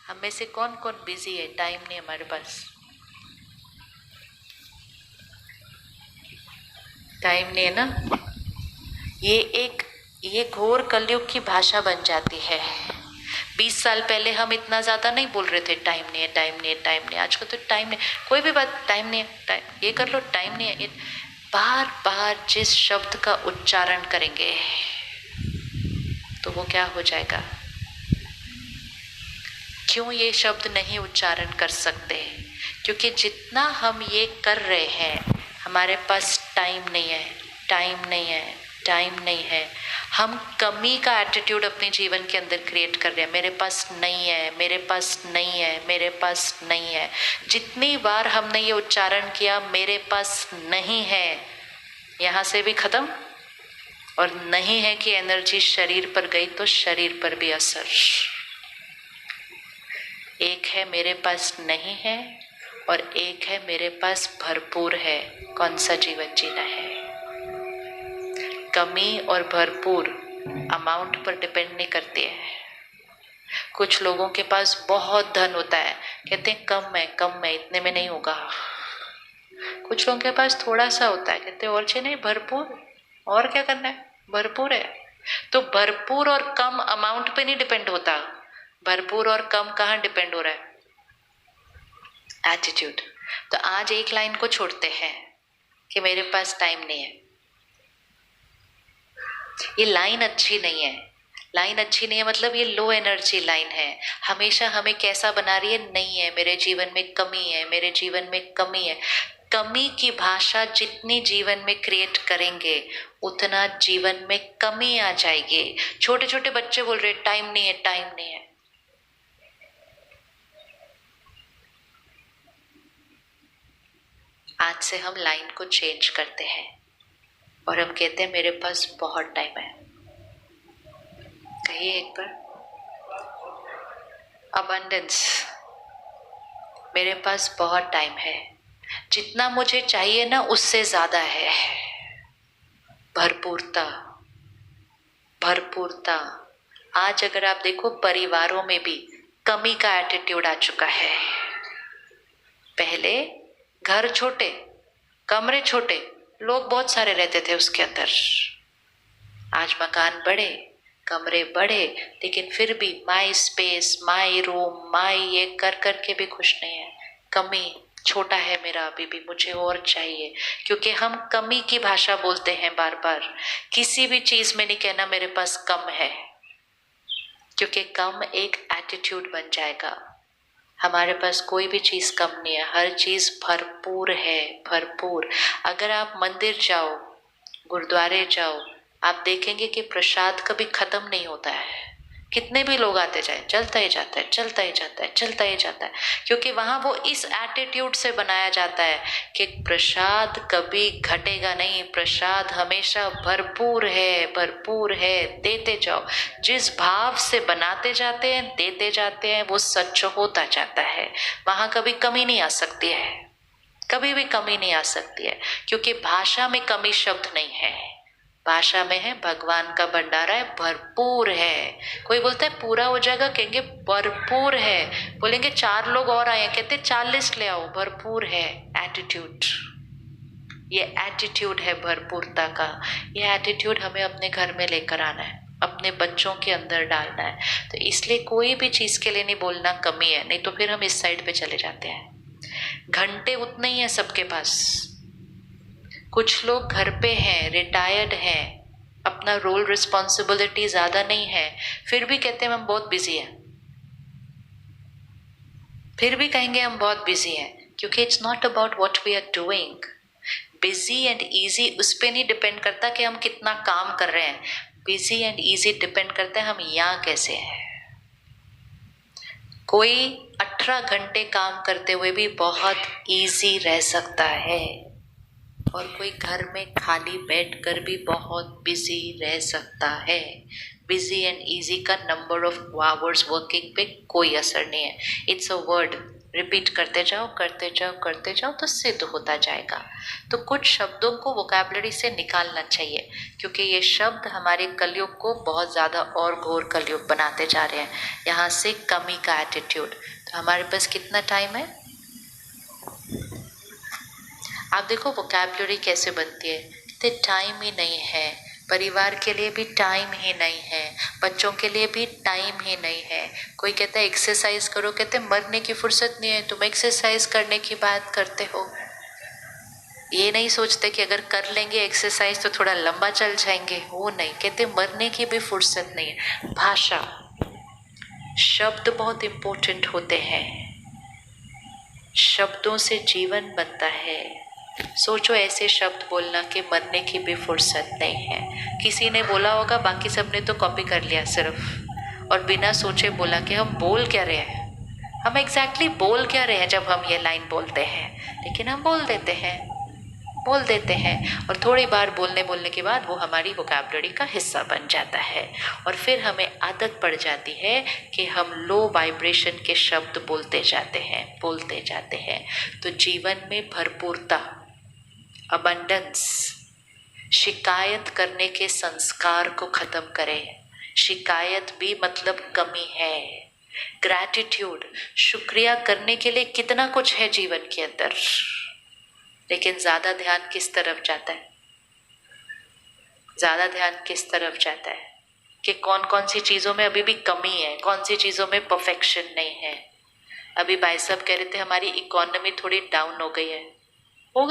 हम में से कौन कौन बिजी है, टाइम नहीं हमारे पास, टाइम नहीं है ना। ये घोर कलयुग की भाषा बन जाती है। 20 साल पहले हम इतना ज्यादा नहीं बोल रहे थे टाइम नहीं है, टाइम नहीं है, टाइम नहीं है। आजकल तो टाइम नहीं, कोई भी बात टाइम नहीं है, टाइम ये कर लो, टाइम नहीं है। ये बार बार जिस शब्द का उच्चारण करेंगे तो वो क्या हो जाएगा। क्यों ये शब्द नहीं उच्चारण कर सकते? क्योंकि जितना हम ये कर रहे हैं हमारे पास टाइम नहीं है, टाइम नहीं है, टाइम नहीं है। हम कमी का एटीट्यूड अपने जीवन के अंदर क्रिएट कर रहे हैं। मेरे पास नहीं है, मेरे पास नहीं है, मेरे पास नहीं है। जितनी बार हमने ये उच्चारण किया मेरे पास नहीं है, यहाँ से भी खत्म। और नहीं है कि एनर्जी शरीर पर गई तो शरीर पर भी असर। एक है मेरे पास नहीं है और एक है मेरे पास भरपूर है। कौन सा जीवन जीना है? कमी और भरपूर अमाउंट पर डिपेंड नहीं करती है। कुछ लोगों के पास बहुत धन होता है, कहते हैं कम है, कम है, इतने में नहीं होगा। कुछ लोगों के पास थोड़ा सा होता है, कहते हैं और चाहिए नहीं, भरपूर, और क्या करना है, भरपूर है। तो भरपूर और कम अमाउंट पे नहीं डिपेंड होता, भरपूर और कम कहाँ डिपेंड हो रहा है? एटीट्यूड। तो आज एक लाइन को छोड़ते हैं कि मेरे पास टाइम नहीं है। ये लाइन अच्छी नहीं है, लाइन अच्छी नहीं है मतलब ये लो एनर्जी लाइन है। हमेशा हमें कैसा बना रही है? नहीं है, मेरे जीवन में कमी है, मेरे जीवन में कमी है। कमी की भाषा जितनी जीवन में क्रिएट करेंगे उतना जीवन में कमी आ जाएगी। छोटे छोटे बच्चे बोल रहे टाइम नहीं है, टाइम नहीं है। आज से हम लाइन को चेंज करते हैं और हम कहते हैं मेरे पास बहुत टाइम है। कहिए एक बार, अबंडेंस। मेरे पास बहुत टाइम है, जितना मुझे चाहिए ना उससे ज्यादा है। भरपूरता, भरपूरता। आज अगर आप देखो परिवारों में भी कमी का एटीट्यूड आ चुका है। पहले घर छोटे, कमरे छोटे, लोग बहुत सारे रहते थे उसके अंदर। आज मकान बड़े, कमरे बड़े, लेकिन फिर भी माई स्पेस, माई रूम, माई ये कर कर के भी खुश नहीं है। कमी, छोटा है मेरा अभी भी, मुझे और चाहिए। क्योंकि हम कमी की भाषा बोलते हैं बार बार। किसी भी चीज में नहीं कहना मेरे पास कम है, क्योंकि कम एक एटीट्यूड बन जाएगा। हमारे पास कोई भी चीज कम नहीं है, हर चीज भरपूर है, भरपूर। अगर आप मंदिर जाओ, गुरुद्वारे जाओ, आप देखेंगे कि प्रसाद कभी खत्म नहीं होता है। कितने भी लोग आते जाए, चलता ही जाता है, चलता ही जाता है, चलता ही जाता है। क्योंकि वहां वो इस एटीट्यूड से बनाया जाता है कि प्रसाद कभी घटेगा नहीं, प्रसाद हमेशा भरपूर है, भरपूर है, देते जाओ। जिस भाव से बनाते जाते हैं, देते जाते हैं, वो सच होता जाता है। वहां कभी कमी नहीं आ सकती है, कभी भी कमी नहीं आ सकती है। क्योंकि भाषा में कमी शब्द नहीं है, भाषा में है भगवान का भंडारा है, भरपूर है। कोई बोलता है पूरा हो जाएगा, कहेंगे भरपूर है। बोलेंगे 4 लोग और आए, कहते 40 ले आओ, भरपूर है। एटीट्यूड, ये एटीट्यूड है भरपूरता का। ये एटीट्यूड हमें अपने घर में लेकर आना है, अपने बच्चों के अंदर डालना है। तो इसलिए कोई भी चीज के लिए नहीं बोलना कमी है, नहीं तो फिर हम इस साइड पे चले जाते हैं। घंटे उतने ही है सबके पास। कुछ लोग घर पे हैं, रिटायर्ड हैं, अपना रोल रिस्पॉन्सिबिलिटी ज्यादा नहीं है, फिर भी कहते हैं हम बहुत बिजी हैं, फिर भी कहेंगे हम बहुत बिजी हैं। क्योंकि it's not about what we are doing. Busy and easy उस पर नहीं डिपेंड करता कि हम कितना काम कर रहे हैं। बिजी एंड इजी डिपेंड करता है हम यहाँ कैसे हैं। कोई 18 घंटे काम करते हुए भी बहुत इजी रह सकता है और कोई घर में खाली बैठकर भी बहुत बिजी रह सकता है। बिजी एंड इजी का नंबर ऑफ आवर्स वर्किंग पे कोई असर नहीं है। इट्स अ वर्ड, रिपीट करते जाओ करते जाओ करते जाओ तो सिद्ध होता जाएगा। तो कुछ शब्दों को वोकैबुलरी से निकालना चाहिए, क्योंकि ये शब्द हमारे कलयुग को बहुत ज़्यादा और घोर कलयुग बनाते जा रहे हैं। यहाँ से कमी का एटीट्यूड। तो हमारे पास कितना टाइम है? आप देखो वोकैबुलरी कैसे बनती है, कहते टाइम ही नहीं है, परिवार के लिए भी टाइम ही नहीं है, बच्चों के लिए भी टाइम ही नहीं है। कोई कहता है एक्सरसाइज करो, कहते मरने की फुर्सत नहीं है, तुम एक्सरसाइज करने की बात करते हो। ये नहीं सोचते कि अगर कर लेंगे एक्सरसाइज तो थोड़ा लंबा चल जाएंगे, वो नहीं, कहते मरने की भी फुर्सत नहीं है। भाषा, शब्द बहुत इंपॉर्टेंट होते हैं, शब्दों से जीवन बनता है। सोचो ऐसे शब्द बोलना कि मरने की भी फुर्सत नहीं है। किसी ने बोला होगा, बाकी सबने तो कॉपी कर लिया सिर्फ, और बिना सोचे बोला कि हम बोल क्या रहे हैं, हम एग्जैक्टली बोल क्या रहे हैं जब हम ये लाइन बोलते हैं, लेकिन हम बोल देते हैं और थोड़ी बार बोलने के बाद वो हमारी वोकैबुलरी का हिस्सा बन जाता है। और फिर हमें आदत पड़ जाती है कि हम लो वाइब्रेशन के शब्द बोलते जाते हैं। तो जीवन में भरपूरता, अबंडेंस, शिकायत करने के संस्कार को खत्म करें। शिकायत भी मतलब कमी है। ग्रैटिट्यूड, शुक्रिया करने के लिए कितना कुछ है जीवन के अंदर, लेकिन ज्यादा ध्यान किस तरफ जाता है? ज्यादा ध्यान किस तरफ जाता है कि कौन कौन सी चीजों में अभी भी कमी है, कौन सी चीजों में परफेक्शन नहीं है। अभी भाई साहब कह रहे थे हमारी इकोनॉमी थोड़ी डाउन हो गई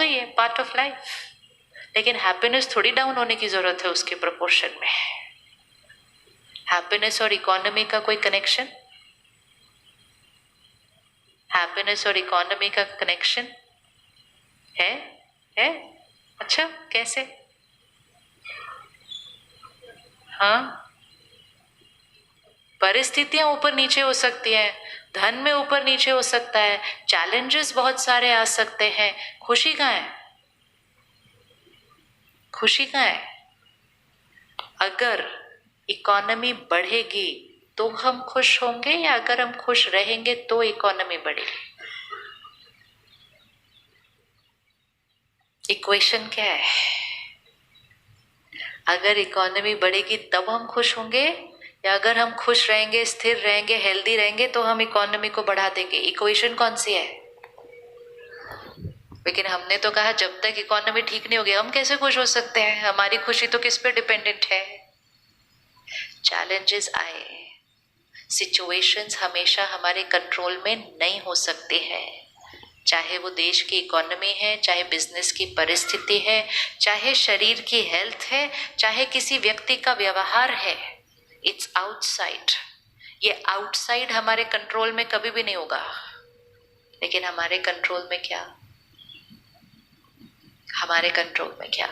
है, पार्ट ऑफ लाइफ, लेकिन हैप्पीनेस थोड़ी डाउन होने की जरूरत है उसके प्रोपोर्शन में। हैप्पीनेस और इकोनॉमी का कोई कनेक्शन? हैप्पीनेस और इकोनॉमी का कनेक्शन है? अच्छा, कैसे? हाँ, परिस्थितियां ऊपर नीचे हो सकती हैं, धन में ऊपर नीचे हो सकता है, चैलेंजेस बहुत सारे आ सकते हैं। खुशी कहाँ है? खुशी कहाँ है? अगर इकोनॉमी बढ़ेगी तो हम खुश होंगे, या अगर हम खुश रहेंगे तो इकोनॉमी बढ़ेगी? इक्वेशन क्या है? अगर इकोनॉमी बढ़ेगी तब हम खुश होंगे, या अगर हम खुश रहेंगे, स्थिर रहेंगे, हेल्दी रहेंगे तो हम इकोनॉमी को बढ़ा देंगे? इक्वेशन कौन सी है? लेकिन हमने तो कहा जब तक इकोनॉमी ठीक नहीं होगी हम कैसे खुश हो सकते हैं, हमारी खुशी तो किस पे डिपेंडेंट है? चैलेंजेस आए, सिचुएशंस हमेशा हमारे कंट्रोल में नहीं हो सकते हैं, चाहे वो देश की इकोनॉमी है, चाहे बिजनेस की परिस्थिति है, चाहे शरीर की हेल्थ है, चाहे किसी व्यक्ति का व्यवहार है। It's outside. ये आउटसाइड हमारे कंट्रोल में कभी भी नहीं होगा, लेकिन हमारे कंट्रोल में क्या? हमारे कंट्रोल में क्या?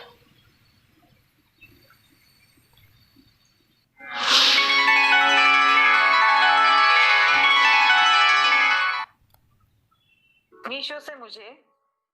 मीशो से मुझे